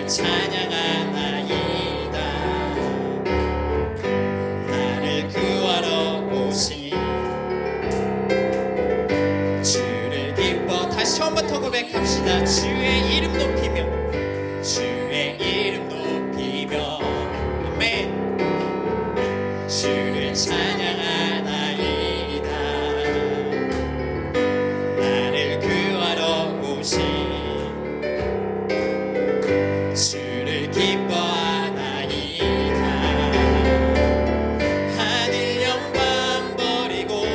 찬양하나이다. 나를 구하러 오신 주를 기뻐. 다시 처음부터 고백합시다. 주의 이름 높이며, 주의 이름 높이며, 아멘. 주를 찬양하나이다. 나를 구하러 오신 주를 기뻐하나이다. 하늘 영광 버리고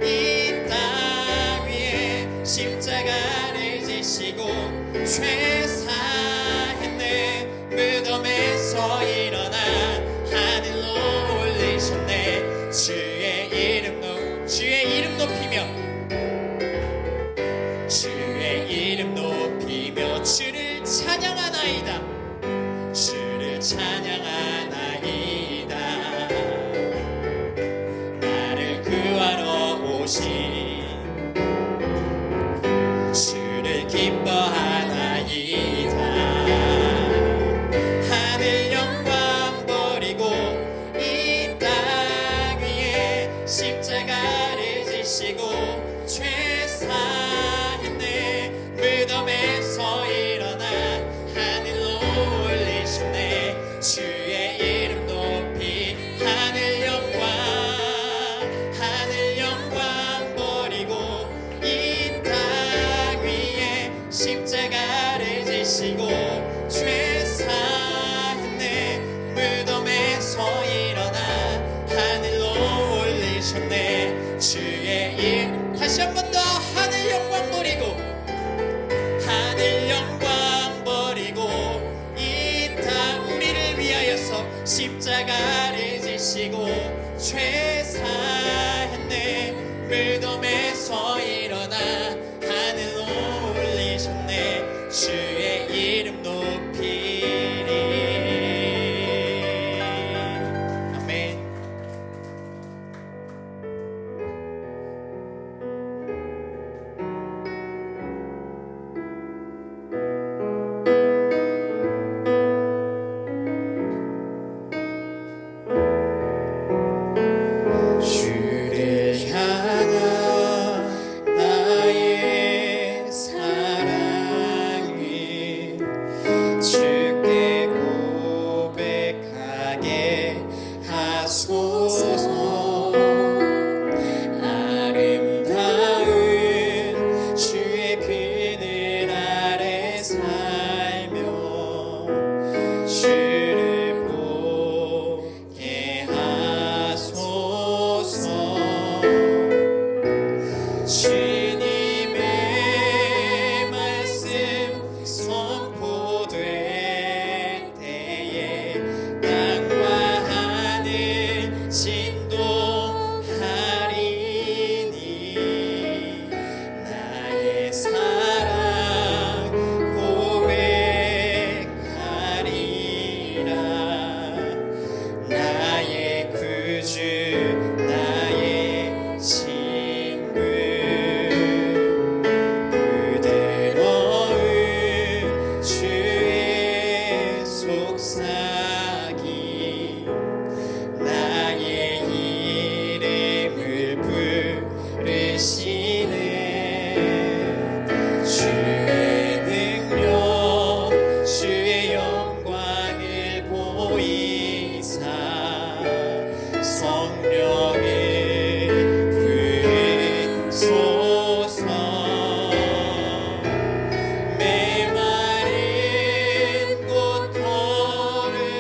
이 땅 위에 십자가를 지시고 죄사했네. 무덤에서 일어나 하늘로 올리셨네. 주의 이름 높이며, 주의 이름 높이며 주를 찬양하나이다. 주를 찬양하나이다. 나를 구하러 오신 주를 기뻐하나이다. 하늘 영광 버리고 이 땅 위에 십자가를 지시고 죄사했네. 무덤에서 일어나 하늘로 올리셨네. 주의 이름 높이 하늘 영광 버리고 이 땅 위에 십자가를 지시고 죄사했네. 무덤에서 일어나 하늘로 올리셨네. 주의 이름. 다시 한 번 더. 하늘 영광 버리고, 하늘 영광 버리고 이 땅 우리를 위하여서 십자가를 지시고 죄사했네. 무덤에서 일어나 하늘로 올리셨네. 주의 이름 높이리. 아멘. 주를 향한 나의 사랑이 주께 고백하게 하소서. 아름다운 주의 그늘 아래 살며 주를 보게 하소서. 주님의 말씀 선포될 때에 땅과 하늘 진동하리니. 나의 사랑 고백하리라. 나의 구주 나의 친구. 부드러운 주의 속삭임. 나의 이름을 부르시네. 주의 능력 주의 영광을 보이사 성령을 부으소서. 메마른 곳 걸을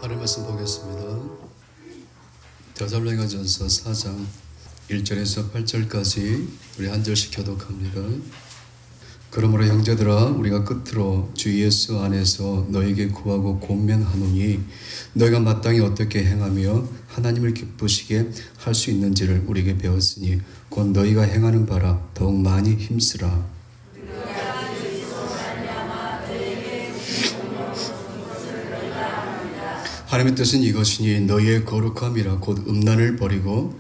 하나님 말씀 보겠습니다. 데살로니가전서 4장 1절에서 8절까지 우리 한 절씩 교독합니다. 그러므로 형제들아 우리가 끝으로 주 예수 안에서 너에게 구하고 권면하노니 너희가 마땅히 어떻게 행하며 하나님을 기쁘시게 할 수 있는지를 우리에게 배웠으니 곧 너희가 행하는 바라 더욱 많이 힘쓰라. 하나님의 뜻은 이것이니 너희의 거룩함이라 곧 음란을 버리고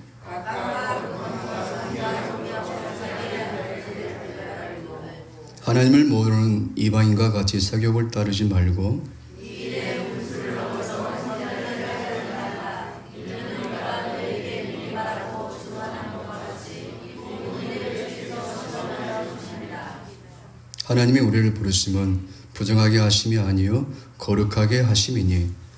하나님을 모르는 이방인과 같이 사교를 따르지 말고 하나님이 우리를 부르심은 부정하게 하심이 아니요 거룩하게 하심이니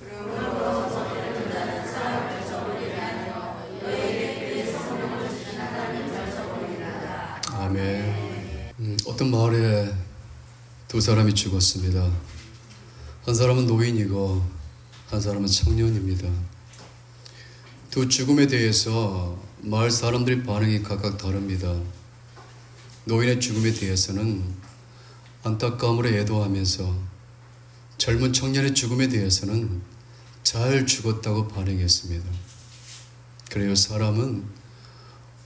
아멘. 어떤 마을에 두 사람이 죽었습니다. 한 사람은 노인이고 한 사람은 청년입니다. 두 죽음에 대해서 마을 사람들의 반응이 각각 다릅니다. 노인의 죽음에 대해서는 안타까움으로 애도하면서 젊은 청년의 죽음에 대해서는 잘 죽었다고 반응했습니다. 그래요. 사람은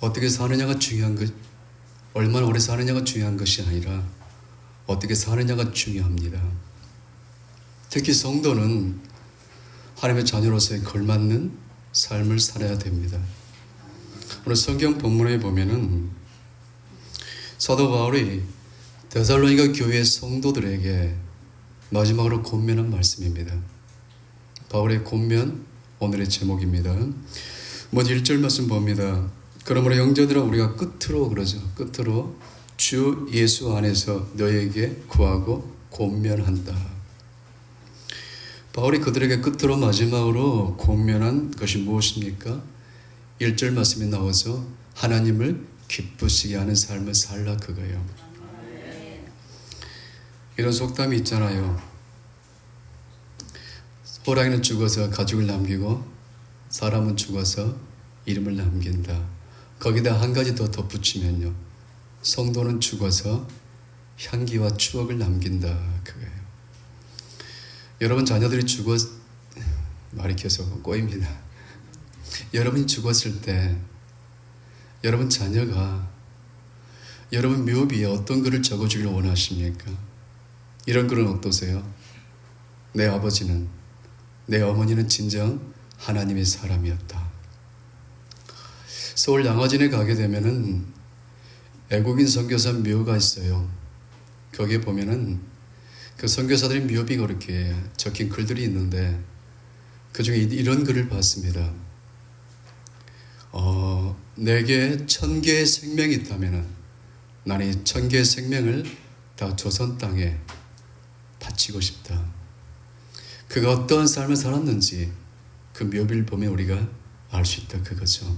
어떻게 사느냐가 중요한 것, 얼마나 오래 사느냐가 중요한 것이 아니라 어떻게 사느냐가 중요합니다. 특히 성도는 하나님의 자녀로서의 걸맞는 삶을 살아야 됩니다. 오늘 성경 본문에 보면은 사도 바울이 데살로니가 교회 성도들에게 마지막으로 권면한 말씀입니다. 바울의 권면, 오늘의 제목입니다. 먼저 1절 말씀 봅니다. 그러므로 형제들아 우리가 끝으로 그러죠. 끝으로 주 예수 안에서 너에게 구하고 권면한다. 바울이 그들에게 끝으로 마지막으로 권면한 것이 무엇입니까? 1절 말씀에 나와서 하나님을 기쁘시게 하는 삶을 살라 그거예요. 이런 속담이 있잖아요. 호랑이는 죽어서 가죽을 남기고 사람은 죽어서 이름을 남긴다. 거기다 한 가지 더 덧붙이면요. 성도는 죽어서 향기와 추억을 남긴다. 그거예요. 여러분 자녀들이 말이 계속 꼬입니다. 여러분이 죽었을 때 여러분 자녀가 여러분 묘비에 어떤 글을 적어주길 원하십니까? 이런 글은 어떠세요? 내 아버지는, 내 어머니는 진정 하나님의 사람이었다. 서울 양화진에 가게 되면은 애국인 선교사 묘가 있어요. 거기에 보면은 그 선교사들의 묘비가 이렇게 적힌 글들이 있는데 그 중에 이런 글을 봤습니다. 내게 1000개의 생명이 있다면은 나는 이 1000개의 생명을 다 조선 땅에 바치고 싶다. 그가 어떠한 삶을 살았는지 그 묘비를 보면 우리가 알 수 있다 그거죠.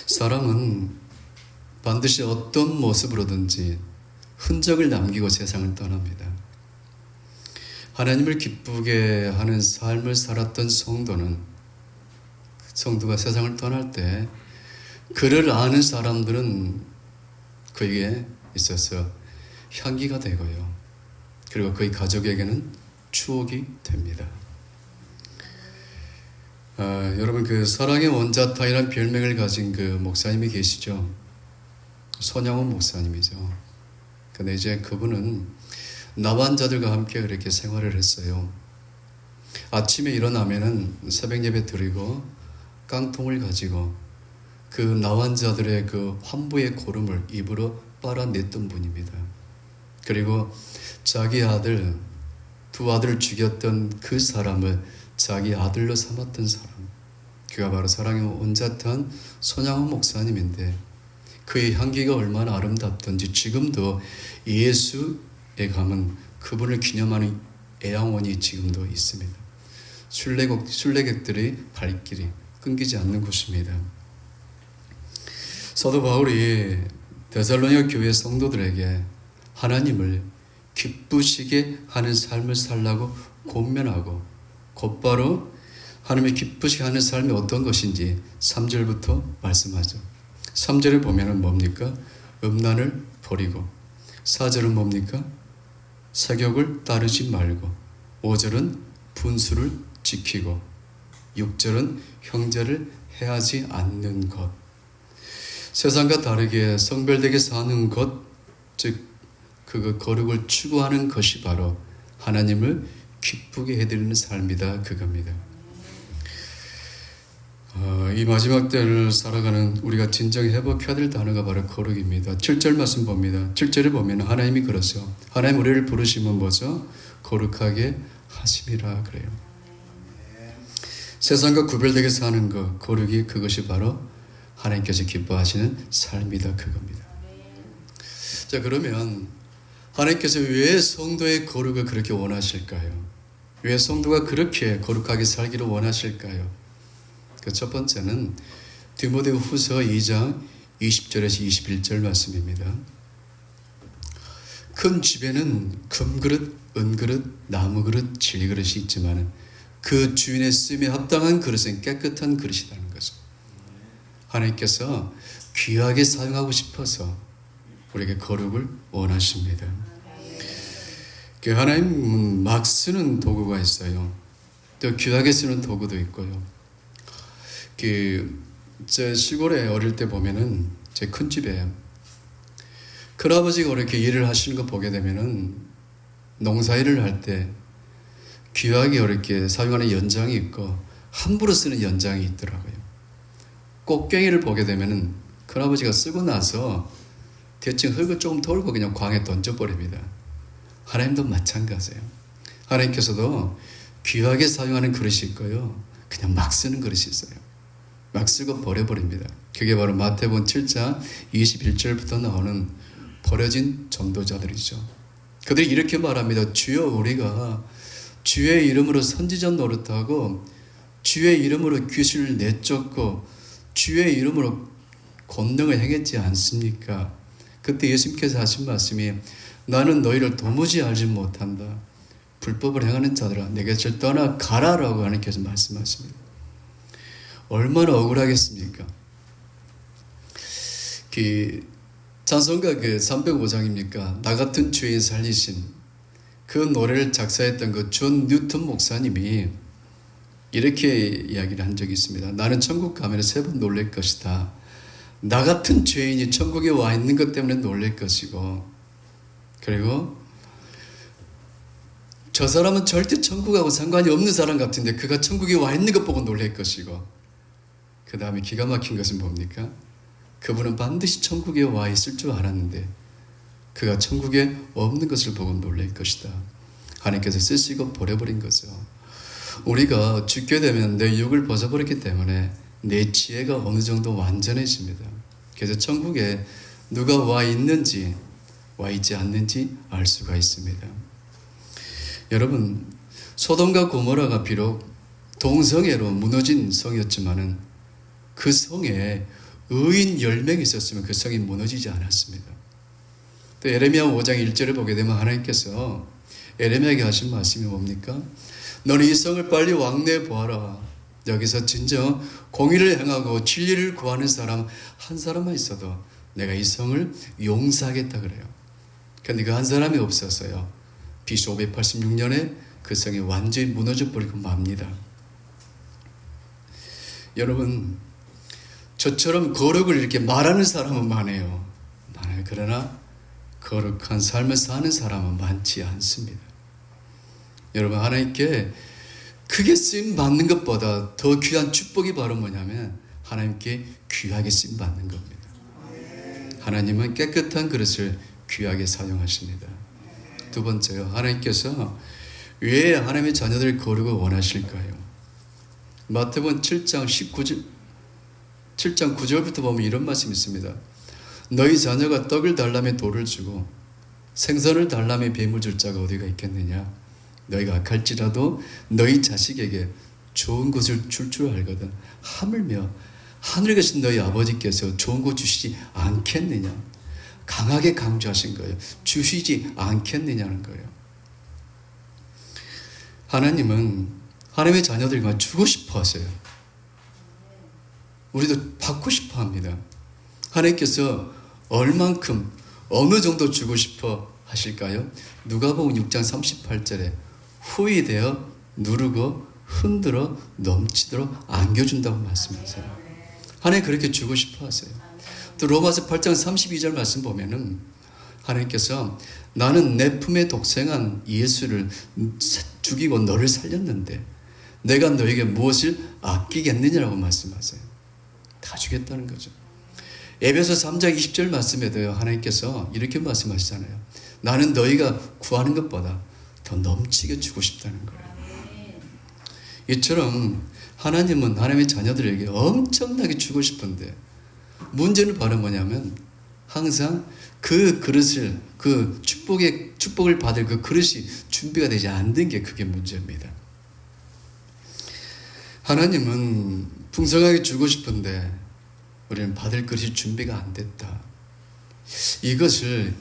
사람은 반드시 어떤 모습으로든지 흔적을 남기고 세상을 떠납니다. 하나님을 기쁘게 하는 삶을 살았던 성도가 세상을 떠날 때 그를 아는 사람들은 그에게 있어서 향기가 되고요. 그리고 그의 가족에게는 추억이 됩니다. 여러분 그 사랑의 원자타이라는 별명을 가진 그 목사님이 계시죠. 손양원 목사님이죠. 근데 이제 그분은 나환자들과 함께 그렇게 생활을 했어요. 아침에 일어나면은 새벽 예배 드리고 깡통을 가지고 그 나환자들의 그 환부의 고름을 입으로 빨아냈던 분입니다. 그리고 자기 아들, 두 아들을 죽였던 그 사람을 자기 아들로 삼았던 사람, 그가 바로 사랑의 온자탄 손양원 목사님인데 그의 향기가 얼마나 아름답던지 지금도 예수에 가면 그분을 기념하는 애양원이 지금도 있습니다. 순례객들의 발길이 끊기지 않는 곳입니다. 사도 바울이 데살로니가 교회 성도들에게 하나님을 기쁘시게 하는 삶을 살라고 권면하고 곧바로 하나님의 기쁘시게 하는 삶이 어떤 것인지 3절부터 말씀하죠. 3절에 보면은 뭡니까? 음란을 버리고, 4절은 뭡니까? 사욕을 따르지 말고, 5절은 분수를 지키고, 6절은 형제를 해하지 않는 것. 세상과 다르게 성별되게 사는 것, 즉 그 거룩을 추구하는 것이 바로 하나님을 기쁘게 해드리는 삶이다, 그겁니다. 이 마지막 때를 살아가는 우리가 진정 회복해야 될 단어가 바로 거룩입니다. 7절 말씀 봅니다. 7절에 보면 하나님이 그러죠. 하나님 우리를 부르시면 뭐죠? 거룩하게 하심이라 그래요. 세상과 구별되게 사는 것, 거룩이, 그것이 바로 하나님께서 기뻐하시는 삶이다, 그겁니다. 자, 그러면 하나님께서 왜 성도의 거룩을 그렇게 원하실까요? 왜 성도가 그렇게 거룩하게 살기를 원하실까요? 그 첫 번째는 디모데 후서 2장 20절에서 21절 말씀입니다. 큰 집에는 금그릇, 은그릇, 나무그릇, 질그릇이 있지만 그 주인의 쓰임에 합당한 그릇은 깨끗한 그릇이라는 거죠. 하나님께서 귀하게 사용하고 싶어서 우리에게 거룩을 원하십니다. 하나님은 막 쓰는 도구가 있어요. 또 귀하게 쓰는 도구도 있고요. 제 시골에 어릴 때 보면은 제 큰 집에 큰아버지가 이렇게 일을 하시는 거 보게 되면은 농사일을 할 때 귀하게 이렇게 사용하는 연장이 있고 함부로 쓰는 연장이 있더라고요. 꽃갱이를 보게 되면은 큰아버지가 쓰고 나서 대충 흙을 조금 털고 그냥 광에 던져버립니다. 하나님도 마찬가지예요. 하나님께서도 귀하게 사용하는 그릇이 있고요, 그냥 막 쓰는 그릇이 있어요. 막 쓰고 버려버립니다. 그게 바로 마태복음 7장 21절부터 나오는 버려진 전도자들이죠. 그들이 이렇게 말합니다. 주여, 우리가 주의 이름으로 선지전 노릇하고 주의 이름으로 귀신을 내쫓고 주의 이름으로 권능을 행했지 않습니까? 그때 예수님께서 하신 말씀이 나는 너희를 도무지 알지 못한다. 불법을 행하는 자들아 내게서 떠나가라라고 하나님께서 말씀하십니다. 얼마나 억울하겠습니까? 찬송가 305장입니까? 나 같은 죄인 살리신 그 노래를 작사했던 그 존 뉴턴 목사님이 이렇게 이야기를 한 적이 있습니다. 나는 천국 가면 3번 놀랄 것이다. 나 같은 죄인이 천국에 와 있는 것 때문에 놀랄 것이고, 그리고 저 사람은 절대 천국하고 상관이 없는 사람 같은데 그가 천국에 와 있는 것 보고 놀랄 것이고, 그 다음에 기가 막힌 것은 뭡니까? 그분은 반드시 천국에 와 있을 줄 알았는데 그가 천국에 없는 것을 보고 놀랄 것이다. 하나님께서 쓰시고 버려버린 거죠. 우리가 죽게 되면 내 육을 벗어버렸기 때문에 내 지혜가 어느 정도 완전해집니다. 그래서 천국에 누가 와 있는지 와 있지 않는지 알 수가 있습니다. 여러분, 소돔과 고모라가 비록 동성애로 무너진 성이었지만은 그 성에 의인 10명이 있었으면 그 성이 무너지지 않았습니다. 또 에레미야 5장 1절을 보게 되면 하나님께서 에레미야에게 하신 말씀이 뭡니까? 너는 이 성을 빨리 왕래해 보아라. 여기서 진정 공의를 행하고 진리를 구하는 사람 한 사람만 있어도 내가 이 성을 용서하겠다 그래요. 그런데 그 한 사람이 없었어요. BC 586년에 그 성이 완전히 무너져 버리고 맙니다. 여러분, 저처럼 거룩을 이렇게 말하는 사람은 많아요. 그러나 거룩한 삶을 사는 사람은 많지 않습니다. 여러분, 하나님께 크게 쓰임 받는 것보다 더 귀한 축복이 바로 뭐냐면 하나님께 귀하게 쓰임 받는 겁니다. 하나님은 깨끗한 그릇을 귀하게 사용하십니다. 두 번째요, 하나님께서 왜 하나님의 자녀들의 거룩을 원하실까요? 마태복음 7장 9절부터 보면 이런 말씀이 있습니다. 너희 자녀가 떡을 달라며 돌을 주고 생선을 달라며 뱀을 줄 자가 어디가 있겠느냐? 너희가 악할지라도 너희 자식에게 좋은 것을 줄 줄 알거든. 하물며 하늘에 계신 너희 아버지께서 좋은 것 주시지 않겠느냐? 강하게 강조하신 거예요. 주시지 않겠느냐는 거예요. 하나님은 하나님의 자녀들이 주고 싶어 하세요. 우리도 받고 싶어 합니다. 하나님께서 얼만큼 어느 정도 주고 싶어 하실까요? 누가복음 6장 38절에 후히 되어 누르고 흔들어 넘치도록 안겨준다고 말씀하세요. 하나님 그렇게 주고 싶어 하세요. 또 로마서 8장 32절 말씀 보면은 하나님께서 나는 내 품에 독생한 예수를 죽이고 너를 살렸는데 내가 너에게 무엇을 아끼겠느냐라고 말씀하세요. 다 주겠다는 거죠. 에베소 3장 20절 말씀에도요, 하나님께서 이렇게 말씀하시잖아요. 나는 너희가 구하는 것보다 더 넘치게 주고 싶다는 거예요. 이처럼 하나님은 하나님의 자녀들에게 엄청나게 주고 싶은데 문제는 바로 뭐냐면 항상 그 그릇을, 그 축복을 받을 그 그릇이 준비가 되지 않는 게 그게 문제입니다. 하나님은 풍성하게 주고 싶은데 우리는 받을 그릇이 준비가 안 됐다. 이것을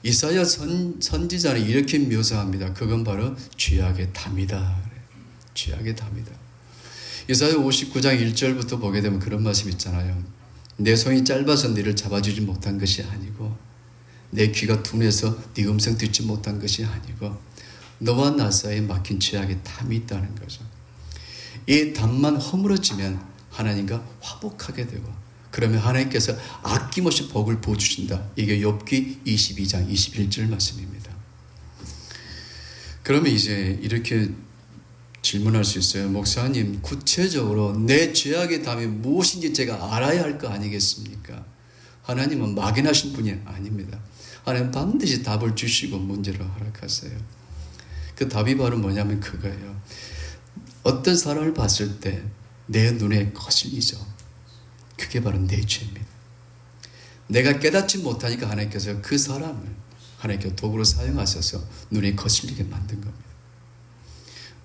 이사야 선지자는 이렇게 묘사합니다. 그건 바로 죄악의 담이다. 죄악의 담이다. 이사야 59장 1절부터 보게 되면 그런 말씀 있잖아요. 내 손이 짧아서 너를 잡아주지 못한 것이 아니고 내 귀가 둔해서 네 음성 듣지 못한 것이 아니고 너와 나 사이에 막힌 죄악의 담이 있다는 거죠. 이 담만 허물어지면 하나님과 화복하게 되고 그러면 하나님께서 아낌없이 복을 부어주신다. 이게 욥기 22장 21절 말씀입니다. 그러면 이제 이렇게 질문할 수 있어요. 목사님, 구체적으로 내 죄악의 담이 무엇인지 제가 알아야 할 거 아니겠습니까? 하나님은 막연하신 분이 아닙니다. 하나님은 반드시 답을 주시고 문제를 허락하세요. 그 답이 바로 뭐냐면 그거예요. 어떤 사람을 봤을 때 내 눈에 거슬리죠. 그게 바로 내 죄입니다. 내가 깨닫지 못하니까 하나님께서 그 사람을 하나님께서 도구로 사용하셔서 눈에 거슬리게 만든 겁니다.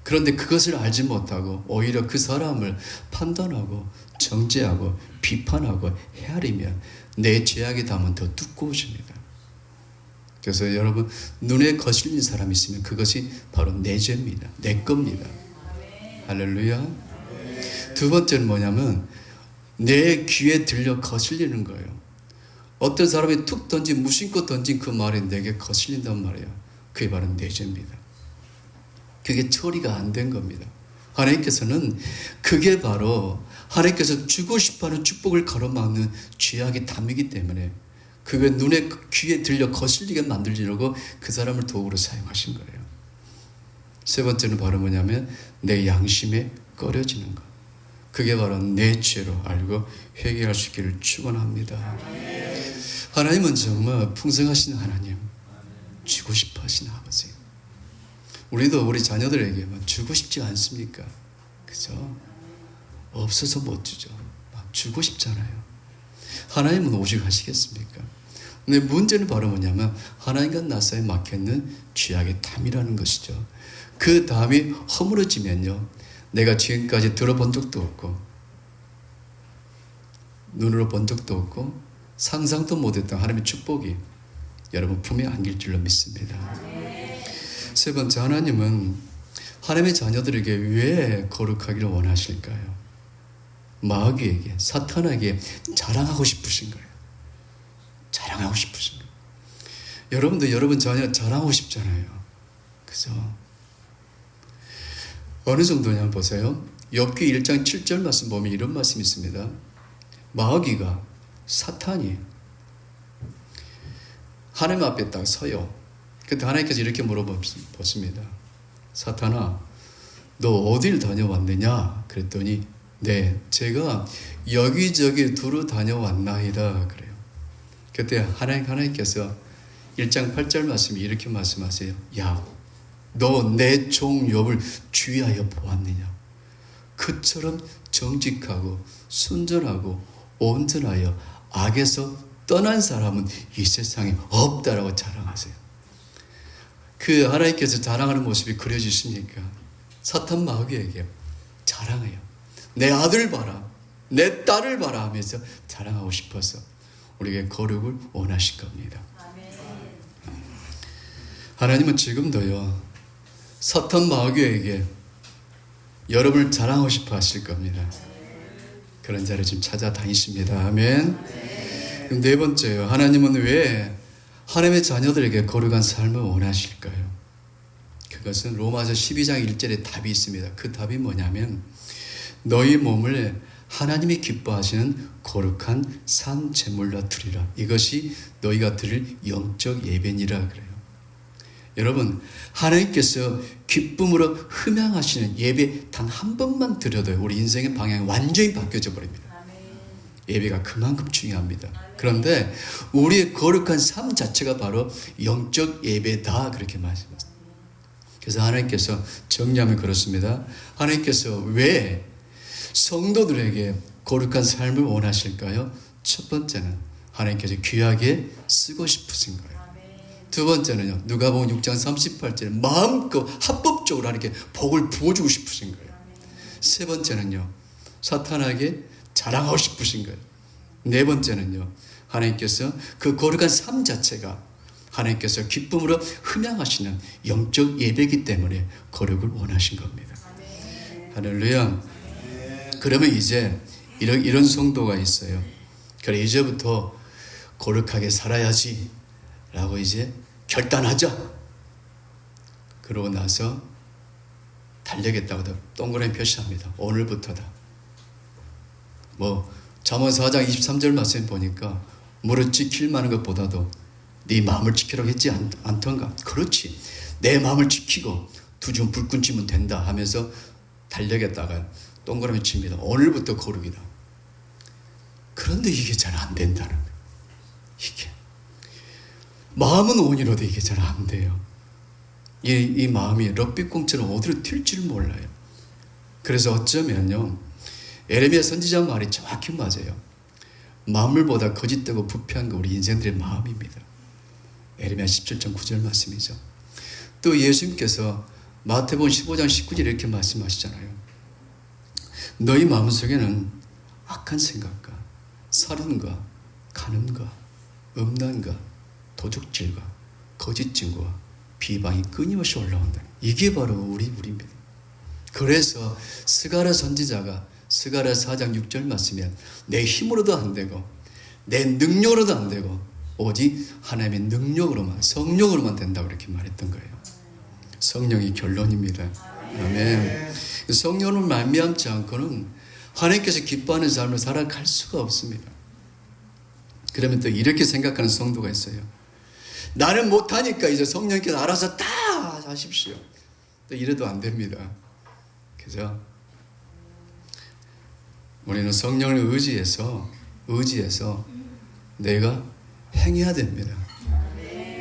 그런데 그것을 알지 못하고 오히려 그 사람을 판단하고 정죄하고 비판하고 헤아리면 내 죄악의 담은 더 두꺼워집니다. 그래서 여러분 눈에 거슬리는 사람이 있으면 그것이 바로 내 죄입니다. 내 겁니다. 할렐루야. 두 번째는 뭐냐면 내 귀에 들려 거슬리는 거예요. 어떤 사람이 툭 무심코 던진 그 말이 내게 거슬린단 말이에요. 그게 바로 내 죄입니다. 그게 처리가 안 된 겁니다. 하나님께서는 그게 바로 하나님께서 주고 싶어하는 축복을 가로막는 죄악의 담이기 때문에 그게 눈에 귀에 들려 거슬리게 만들려고 그 사람을 도구로 사용하신 거예요. 세 번째는 바로 뭐냐면 내 양심에 꺼려지는 것. 그게 바로 내 죄로 알고 회개할 수 있기를 축원합니다. 하나님은 정말 풍성하신 하나님, 주고 싶어 하신 아버지. 우리도 우리 자녀들에게 주고 싶지 않습니까? 그죠? 없어서 못 주죠. 주고 싶잖아요. 하나님은 오직 하시겠습니까? 근데 문제는 바로 뭐냐면 하나님과 나 사이에 막혀있는 죄악의 담이라는 것이죠. 그 담이 허물어지면요, 내가 지금까지 들어본 적도 없고 눈으로 본 적도 없고 상상도 못했던 하나님의 축복이 여러분 품에 안길 줄로 믿습니다. 세 번째, 하나님은 하나님의 자녀들에게 왜 거룩하기를 원하실까요? 마귀에게, 사탄에게 자랑하고 싶으신 거예요. 자랑하고 싶으신 거예요. 여러분도 여러분 자녀 자랑하고 싶잖아요. 그죠? 어느 정도냐면 보세요. 욥기 1장 7절 말씀 보면 이런 말씀이 있습니다. 마귀가, 사탄이 하나님 앞에 딱 서요. 그때 하나님께서 이렇게 물어보십니다. 사탄아, 너 어딜 다녀왔느냐? 그랬더니 네, 제가 여기저기 두루 다녀왔나이다 그래요. 그때 하나님께서 1장 8절 말씀이 이렇게 말씀하세요. 야, 너 내 종 욥을 주의하여 보았느냐? 그처럼 정직하고 순전하고 온전하여 악에서 떠난 사람은 이 세상에 없다라고 자랑하세요. 그 하나님께서 자랑하는 모습이 그려지십니까? 사탄 마귀에게 자랑해요. 내 아들 봐라, 내 딸을 봐라 하면서 자랑하고 싶어서 우리에게 거룩을 원하실 겁니다. 하나님은 지금도요, 사탄 마귀에게 여러분을 자랑하고 싶어 하실 겁니다. 그런 자를 지금 찾아다니십니다. 아멘. 그럼 네 번째요. 하나님은 왜 하나님의 자녀들에게 거룩한 삶을 원하실까요? 그것은 로마서 12장 1절에 답이 있습니다. 그 답이 뭐냐면 너희 몸을 하나님이 기뻐하시는 거룩한 산 제물로 드리라. 이것이 너희가 드릴 영적 예배니라 그래요. 여러분, 하나님께서 기쁨으로 흠양하시는 예배 단 한 번만 드려도 우리 인생의 방향이 완전히 바뀌어져 버립니다. 예배가 그만큼 중요합니다. 그런데 우리의 거룩한 삶 자체가 바로 영적 예배다 그렇게 말씀하셨습니다. 그래서 하나님께서 정리하면 그렇습니다. 하나님께서 왜 성도들에게 거룩한 삶을 원하실까요? 첫 번째는 하나님께서 귀하게 쓰고 싶으신 거예요. 두 번째는요, 누가복음 6장 38절에 마음껏 합법적으로 하나님께 복을 부어주고 싶으신 거예요. 세 번째는요, 사탄에게 자랑하고 싶으신 거예요. 네 번째는요, 하나님께서 그 거룩한 삶 자체가 하나님께서 기쁨으로 흠양하시는 영적 예배이기 때문에 거룩을 원하신 겁니다. 할렐루야. 그러면 이제 이런 성도가 있어요. 그래, 이제부터 거룩하게 살아야지 라고 이제 결단하자. 그러고 나서 달려겠다고 동그라미 표시합니다. 오늘부터다. 잠언 4장 23절 말씀 보니까 무릇 지킬 만한 것보다도 네 마음을 지키라고 했지 않던가. 그렇지. 내 마음을 지키고 두 줌 불끈 찌면 된다 하면서 달려겠다가 동그라미 칩니다. 오늘부터 거룩이다. 그런데 이게 잘 안 된다는 거예요. 이게 마음은 온이로도 이게 잘 안 돼요. 이 마음이 럭비공처럼 어디로 튈지를 몰라요. 그래서 어쩌면요, 에레미야 선지자 말이 정확히 맞아요. 만물보다 거짓되고 부패한 거 우리 인생들의 마음입니다. 에레미야 17장 9절 말씀이죠. 또 예수님께서 마태복음 15장 19절에 이렇게 말씀하시잖아요. 너희 마음속에는 악한 생각과 살인과 간음과 음란과 도둑질과 거짓 증거와 비방이 끊임없이 올라온다. 이게 바로 우리입니다. 그래서 스가랴 선지자가 스가랴 4장 6절 말씀에 내 힘으로도 안 되고 내 능력으로도 안 되고 오직 하나님의 능력으로만, 성령으로만 된다고 이렇게 말했던 거예요. 성령이 결론입니다. 아멘. 성령을 말미암지 않고는 하나님께서 기뻐하는 삶을 살아갈 수가 없습니다. 그러면 또 이렇게 생각하는 성도가 있어요. 나는 못하니까 이제 성령께서 알아서 다 하십시오. 또 이래도 안 됩니다. 그죠? 우리는 성령을 의지해서 내가 행해야 됩니다.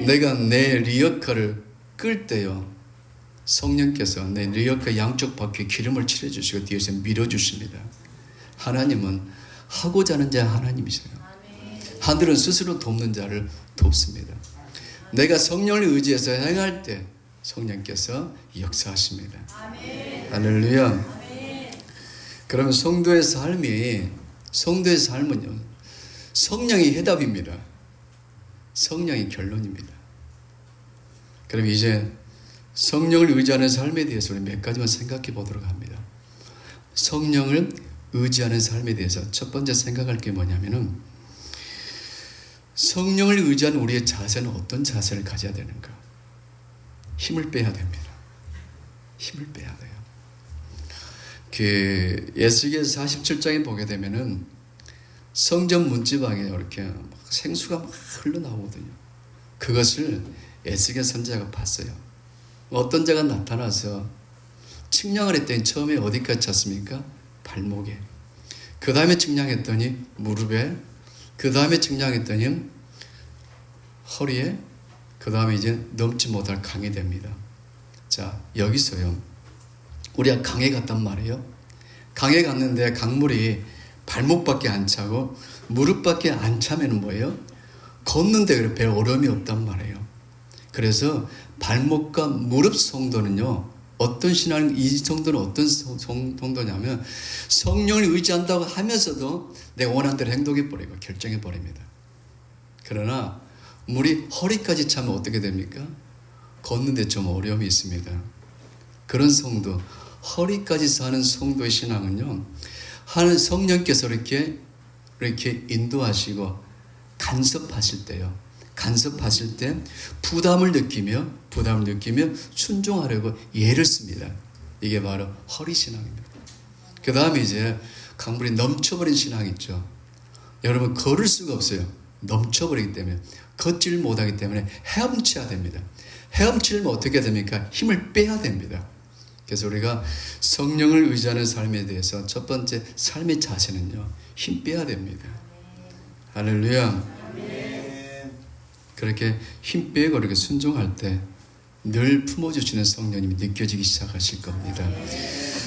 내가 내 리어카를 끌 때요, 성령께서 내 리어카 양쪽 바퀴에 기름을 칠해주시고 뒤에서 밀어주십니다. 하나님은 하고자 하는 자 하나님이세요. 하늘은 스스로 돕는 자를 돕습니다. 내가 성령을 의지해서 행할 때 성령께서 역사하십니다. 할렐루야. 그러면 성도의 삶은요, 성령이 해답입니다. 성령이 결론입니다. 그럼 이제 성령을 의지하는 삶에 대해서 우리 몇 가지만 생각해 보도록 합니다. 성령을 의지하는 삶에 대해서 첫 번째 생각할 게 뭐냐면은, 성령을 의지한 우리의 자세는 어떤 자세를 가져야 되는가? 힘을 빼야 됩니다. 힘을 빼야 돼요. 에스겔 47장에 보게 되면은 성전 문지방에 이렇게 생수가 막 흘러나오거든요. 그것을 에스겔 선지자가 봤어요. 어떤 자가 나타나서 측량을 했더니 처음에 어디까지 찼습니까? 발목에. 그 다음에 측량했더니 무릎에. 그 다음에 측량했더니 허리에. 그 다음에 이제 넘지 못할 강이 됩니다. 자, 여기서요, 우리가 강에 갔단 말이에요. 강에 갔는데 강물이 발목밖에 안 차고 무릎밖에 안 차면 뭐예요? 걷는데 별 어려움이 없단 말이에요. 그래서 발목과 무릎 성도는요, 어떤 신앙, 이 정도는 어떤 정도냐면 성령을 의지한다고 하면서도 내가 원하는 대로 행동해버리고 결정해버립니다. 그러나 물이 허리까지 차면 어떻게 됩니까? 걷는데 좀 어려움이 있습니다. 그런 성도, 허리까지 사는 성도의 신앙은요, 하는 성령께서 이렇게 인도하시고 간섭하실 때요. 간섭하실 때 부담을 느끼며 순종하려고 예를 씁니다. 이게 바로 허리 신앙입니다. 그 다음에 이제 강물이 넘쳐버린 신앙 있죠. 여러분 걸을 수가 없어요. 넘쳐버리기 때문에 걷지를 못하기 때문에 헤엄쳐야 됩니다. 헤엄치려면 어떻게 됩니까? 힘을 빼야 됩니다. 그래서 우리가 성령을 의지하는 삶에 대해서 첫 번째 삶의 자세는요, 힘 빼야 됩니다. 할렐루야. 그렇게 힘 빼고 이렇게 순종할 때 늘 품어주시는 성령님이 느껴지기 시작하실 겁니다.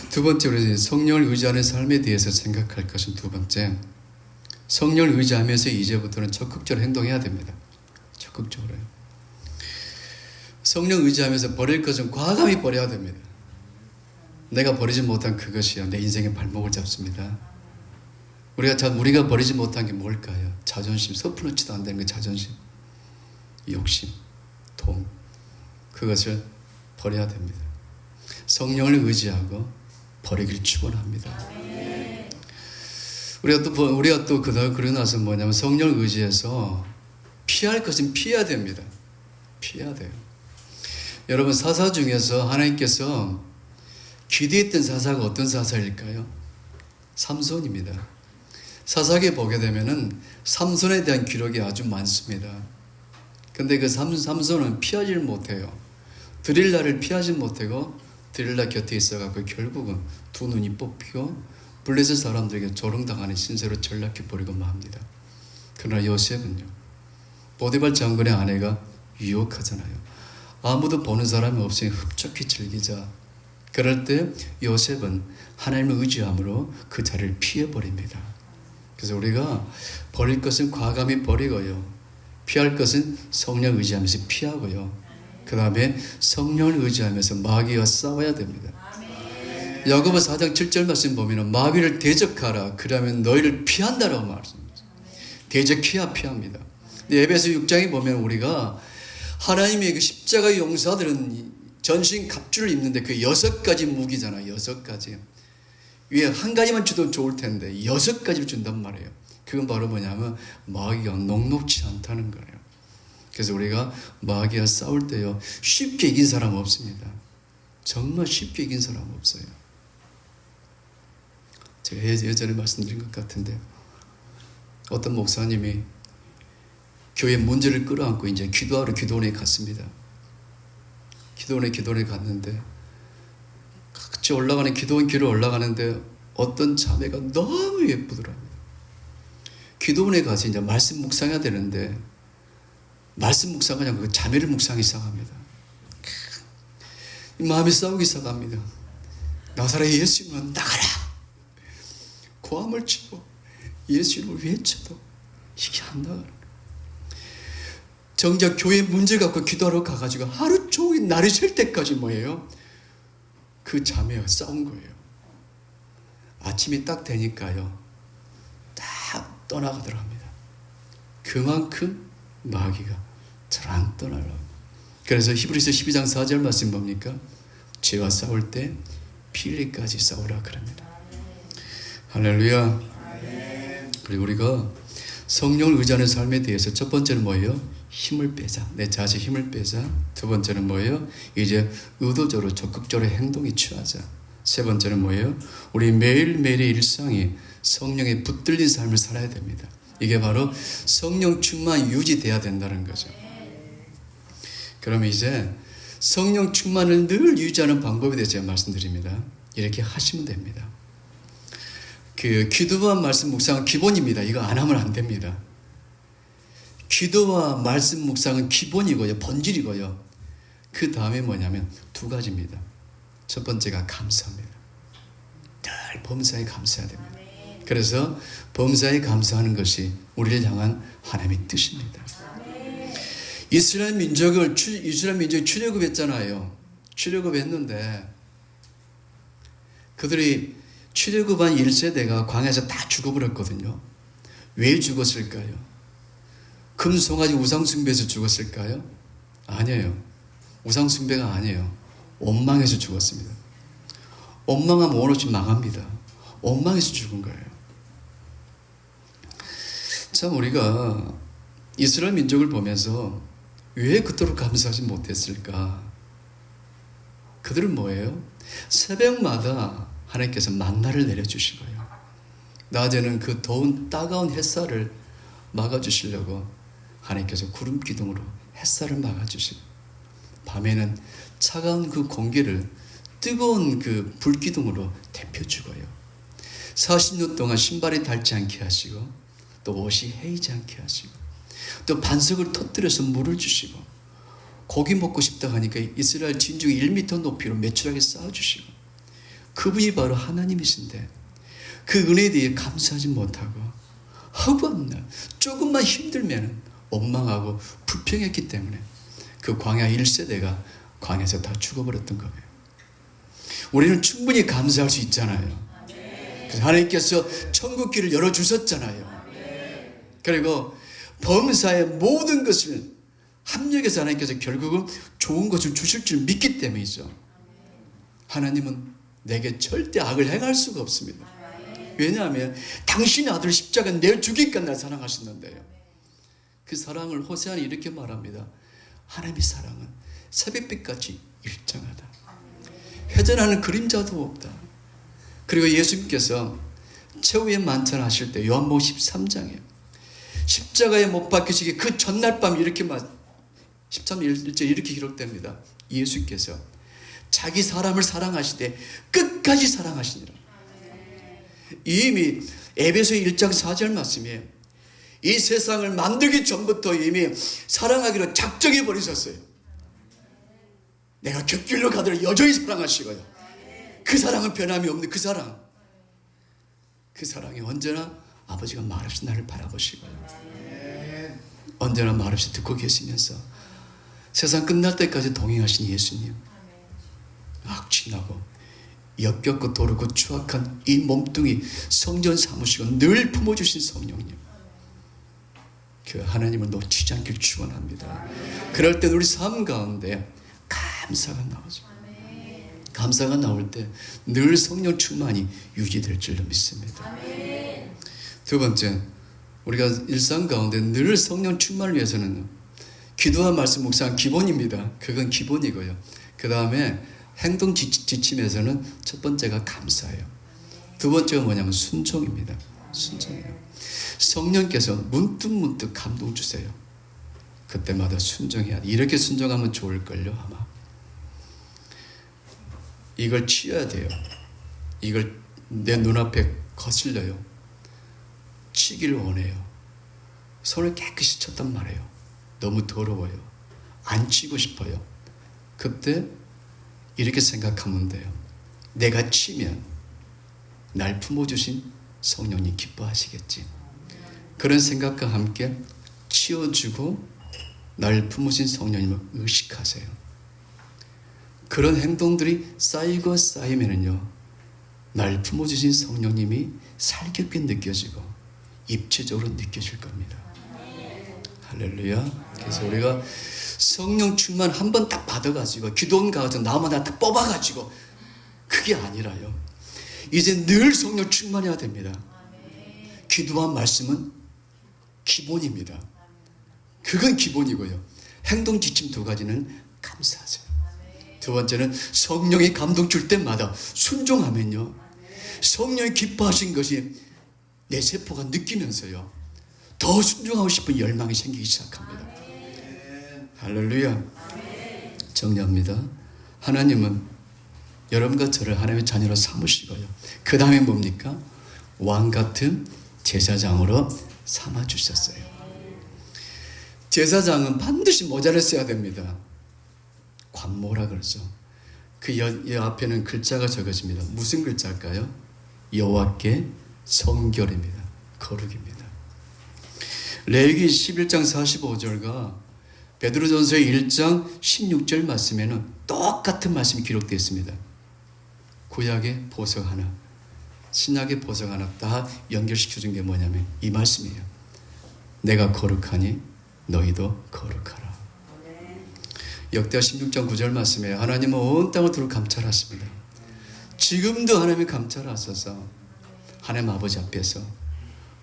두 번째, 우리 성령을 의지하는 삶에 대해서 생각할 것은 두 번째, 성령을 의지하면서 이제부터는 적극적으로 행동해야 됩니다. 적극적으로요. 성령 의지하면서 버릴 것은 과감히 버려야 됩니다. 내가 버리지 못한 그것이요, 내 인생의 발목을 잡습니다. 우리가 버리지 못한 게 뭘까요? 자존심, 섣부르지도 안 되는 게 자존심, 욕심, 돈, 그것을 버려야 됩니다. 성령을 의지하고 버리길 축원합니다. 우리가 또 그러고 나서 뭐냐면 성령을 의지해서 피할 것은 피해야 됩니다. 피해야 돼요. 여러분, 사사 중에서 하나님께서 기대했던 사사가 어떤 사사일까요? 삼손입니다. 사사기에 보게 되면은 삼손에 대한 기록이 아주 많습니다. 근데 그 삼손은 피하지를 못해요. 드릴라를 피하지 못하고 드릴라 곁에 있어갖고 결국은 두 눈이 뽑히고 블레셋 사람들에게 조롱당하는 신세로 전락해버리고 맙니다. 그러나 요셉은요, 보디발 장군의 아내가 유혹하잖아요. 아무도 보는 사람이 없으니 흡족히 즐기자. 그럴 때 요셉은 하나님을 의지함으로 그 자리를 피해버립니다. 그래서 우리가 버릴 것은 과감히 버리고요, 피할 것은 성령 의지하면서 피하고요, 그 다음에 성령을 의지하면서 마귀와 싸워야 됩니다. 야고보 4장 7절 말씀 보면 마귀를 대적하라, 그러면 너희를 피한다라고 말씀합니다. 대적해야 피합니다. 근데 에베소 6장에 보면 우리가 하나님의 그 십자가 용사들은 전신 갑주를 입는데 그 6가지 무기잖아요. 6가지. 위에 한 가지만 주도 좋을 텐데 6가지를 준단 말이에요. 그건 바로 뭐냐면 마귀가 녹록지 않다는 거예요. 그래서 우리가 마귀와 싸울 때요, 쉽게 이긴 사람 없습니다. 정말 쉽게 이긴 사람 없어요. 제가 예전에 말씀드린 것 같은데, 어떤 목사님이 교회 문제를 끌어안고 이제 기도하러 기도원에 갔습니다. 기도원에 갔는데 같이 올라가는 기도원 길을 올라가는데 어떤 자매가 너무 예쁘더랍니다. 기도원에 가서 이제 말씀 묵상해야 되는데 말씀 묵상하지 않고 그 자매를 묵상하기 시작합니다. 마음이 싸우기 시작합니다. 나사렛 예수 이름으로 나가라. 고함을 치고 예수 이름을 외쳐도 이게 안 나가는 거예요. 정작 교회 문제 갖고 기도하러 가가지고 하루 종일 날이 셀 때까지 뭐예요? 그 자매와 싸운 거예요. 아침이 딱 되니까요, 딱 떠나가더랍니다. 그만큼 마귀가 잘 안 떠나려고. 그래서 히브리서 12장 4절 말씀 뭡니까? 죄와 싸울 때 필리까지 싸우라 그럽니다. 할렐루야. 그리고 우리가 성령을 의지하는 삶에 대해서 첫 번째는 뭐예요? 힘을 빼자. 내 자신의 힘을 빼자. 두 번째는 뭐예요? 이제 의도적으로 적극적으로 행동에 취하자. 세 번째는 뭐예요? 우리 매일매일의 일상이 성령에 붙들린 삶을 살아야 됩니다. 이게 바로 성령 충만이 유지돼야 된다는 거죠. 그러면 이제 성령 충만을 늘 유지하는 방법에 대해서 제가 말씀드립니다. 이렇게 하시면 됩니다. 그 기도와 말씀 묵상은 기본입니다. 이거 안 하면 안 됩니다. 기도와 말씀 묵상은 기본이고요, 본질이고요. 그 다음에 뭐냐면 두 가지입니다. 첫 번째가 감사입니다. 늘 범사에 감사해야 됩니다. 그래서 범사에 감사하는 것이 우리를 향한 하나님의 뜻입니다. 이스라엘 민족이 출애굽했잖아요. 출애굽했는데 그들이 출애굽한 1세대가 광야에서 다 죽어버렸거든요. 왜 죽었을까요? 금송아지 우상숭배에서 죽었을까요? 아니에요. 우상숭배가 아니에요. 원망해서 죽었습니다. 원망하면 원없이 망합니다. 원망해서 죽은 거예요. 참 우리가 이스라엘 민족을 보면서 왜 그토록 감사하지 못했을까? 그들은 뭐예요? 새벽마다 하나님께서 만나를 내려주신 거예요. 낮에는 그 더운 따가운 햇살을 막아주시려고 하나님께서 구름 기둥으로 햇살을 막아주시고, 밤에는 차가운 그 공기를 뜨거운 그 불기둥으로 데펴주고요. 40년 동안 신발이 닳지 않게 하시고, 또 옷이 헤이지 않게 하시고, 또 반석을 터뜨려서 물을 주시고, 고기 먹고 싶다 하니까 이스라엘 진주 1m 높이로 매출하게 쌓아주시고, 그분이 바로 하나님이신데 그 은혜에 대해 감사하지 못하고 허구없나 조금만 힘들면 원망하고 불평했기 때문에 그 광야 1세대가 광야에서 다 죽어버렸던 거예요. 우리는 충분히 감사할 수 있잖아요. 그래서 하나님께서 천국길을 열어주셨잖아요. 그리고 범사의 모든 것을 합력해서 하나님께서 결국은 좋은 것을 주실 줄 믿기 때문이죠. 하나님은 내게 절대 악을 행할 수가 없습니다. 왜냐하면 당신의 아들 십자가 내어 죽이기까지 날 사랑하셨는데요. 그 사랑을 호세아는 이렇게 말합니다. 하나님의 사랑은 새벽빛같이 일정하다. 회전하는 그림자도 없다. 그리고 예수님께서 최후의 만찬하실 때 요한복음 13장에 십자가에 못 박히시기 그 전날 밤 이렇게 13일째 이렇게 기록됩니다. 예수께서 자기 사람을 사랑하시되 끝까지 사랑하시니라. 이미 에베소 1장 4절 말씀이에요. 이 세상을 만들기 전부터 이미 사랑하기로 작정해 버리셨어요. 내가 곁길로 가더라도 여전히 사랑하시고요. 그 사랑은 변함이 없는 그 사랑. 그 사랑이 언제나 아버지가 말없이 나를 바라보시고요. 언제나 말없이 듣고 계시면서 세상 끝날 때까지 동행하신 예수님. 악취나고 역겹고 도르고 추악한 이 몸뚱이 성전 삼으시고 늘 품어주신 성령님, 그 하나님을 놓치지 않길 축원합니다. 그럴 때 우리 삶 가운데 감사가 나오죠. 감사가 나올 때 늘 성령 충만이 유지될 줄로 믿습니다. 두 번째, 우리가 일상 가운데 늘 성령 충만을 위해서는 기도와 말씀 묵상은 기본입니다. 그건 기본이고요. 그 다음에 행동 지침에서는 첫 번째가 감사예요. 두 번째가 뭐냐면 순종입니다. 순종이에요. 성령께서 문득문득 감동 주세요. 그때마다 순종해야 돼. 이렇게 순종하면 좋을걸요 아마. 이걸 치워야 돼요. 이걸 내 눈앞에 거슬려요. 치기를 원해요. 손을 깨끗이 쳤단 말이에요. 너무 더러워요. 안 치고 싶어요. 그때 이렇게 생각하면 돼요. 내가 치면 날 품어주신 성령님 기뻐하시겠지. 그런 생각과 함께 치워주고 날 품으신 성령님을 의식하세요. 그런 행동들이 쌓이고 쌓이면은요, 날 품어주신 성령님이 살겹게 느껴지고 입체적으로 느껴질 겁니다. 할렐루야. 그래서 우리가 성령 충만 한 번 딱 받아가지고 기도원 가서 나마다 딱 뽑아가지고 그게 아니라요. 이제 늘 성령 충만해야 됩니다. 기도와 말씀은 기본입니다. 그건 기본이고요. 행동 지침 두 가지는 감사하세요. 두 번째는 성령이 감동 줄 때마다 순종하면요, 성령이 기뻐하신 것이 내 세포가 느끼면서요, 더 순종하고 싶은 열망이 생기기 시작합니다. 할렐루야. 정리합니다. 하나님은 여러분과 저를 하나님의 자녀로 삼으시고요, 그 다음에 뭡니까? 왕 같은 제사장으로 삼아주셨어요. 제사장은 반드시 모자를 써야 됩니다. 관모라 그러죠. 그 앞에는 글자가 적어집니다. 무슨 글자일까요? 여호와께 성결입니다. 거룩입니다. 레위기 11장 45절과 베드로전서 1장 16절 말씀에는 똑같은 말씀이 기록되어 있습니다. 구약의 보석 하나, 신약의 보석 하나 다 연결시켜준 게 뭐냐면 이 말씀이에요. 내가 거룩하니 너희도 거룩하라. 역대하 16장 9절 말씀에 하나님은 온 땅을 두루 감찰하십니다. 지금도 하나님이 감찰하셔서 하나님 아버지 앞에서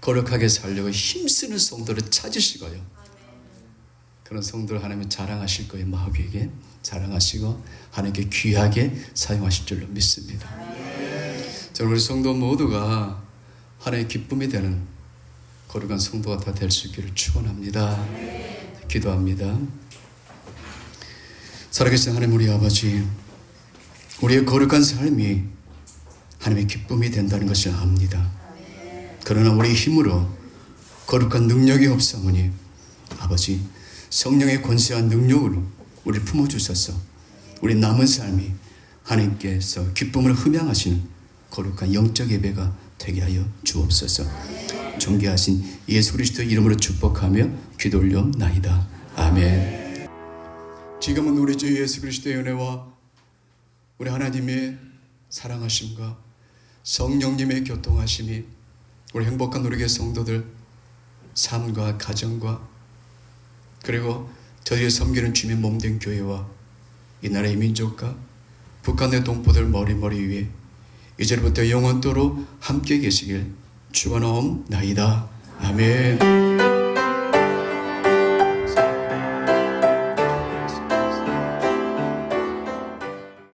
거룩하게 살려고 힘쓰는 성도를 찾으시고요. 그런 성도를 하나님이 자랑하실 거예요. 마귀에게 자랑하시고 하나님께 귀하게 사용하실 줄로 믿습니다. 저는 우리 성도 모두가 하나님의 기쁨이 되는 거룩한 성도가 다 될 수 있기를 축원합니다. 기도합니다. 살아계신 하나님 우리 아버지, 우리의 거룩한 삶이 하나님의 기쁨이 된다는 것을 압니다. 그러나 우리 힘으로 거룩한 능력이 없사오니 아버지 성령의 권세와 능력으로 우리를 품어주셔서 우리 남은 삶이 하나님께서 기쁨을 흠양하시는 거룩한 영적 예배가 되게 하여 주옵소서. 존귀하신 예수 그리스도의 이름으로 축복하며 기도 올려옵나이다. 아멘. 지금은 우리 주 예수 그리스도의 은혜와 우리 하나님의 사랑하심과 성령님의 교통하심이 우리 행복한 우리 교회 성도들 삶과 가정과 그리고 저희의 섬기는 주님의 몸된 교회와 이 나라의 민족과 북한의 동포들 머리 위에 이제부터 영원토록 함께 계시길 축원하옵나이다. 아멘.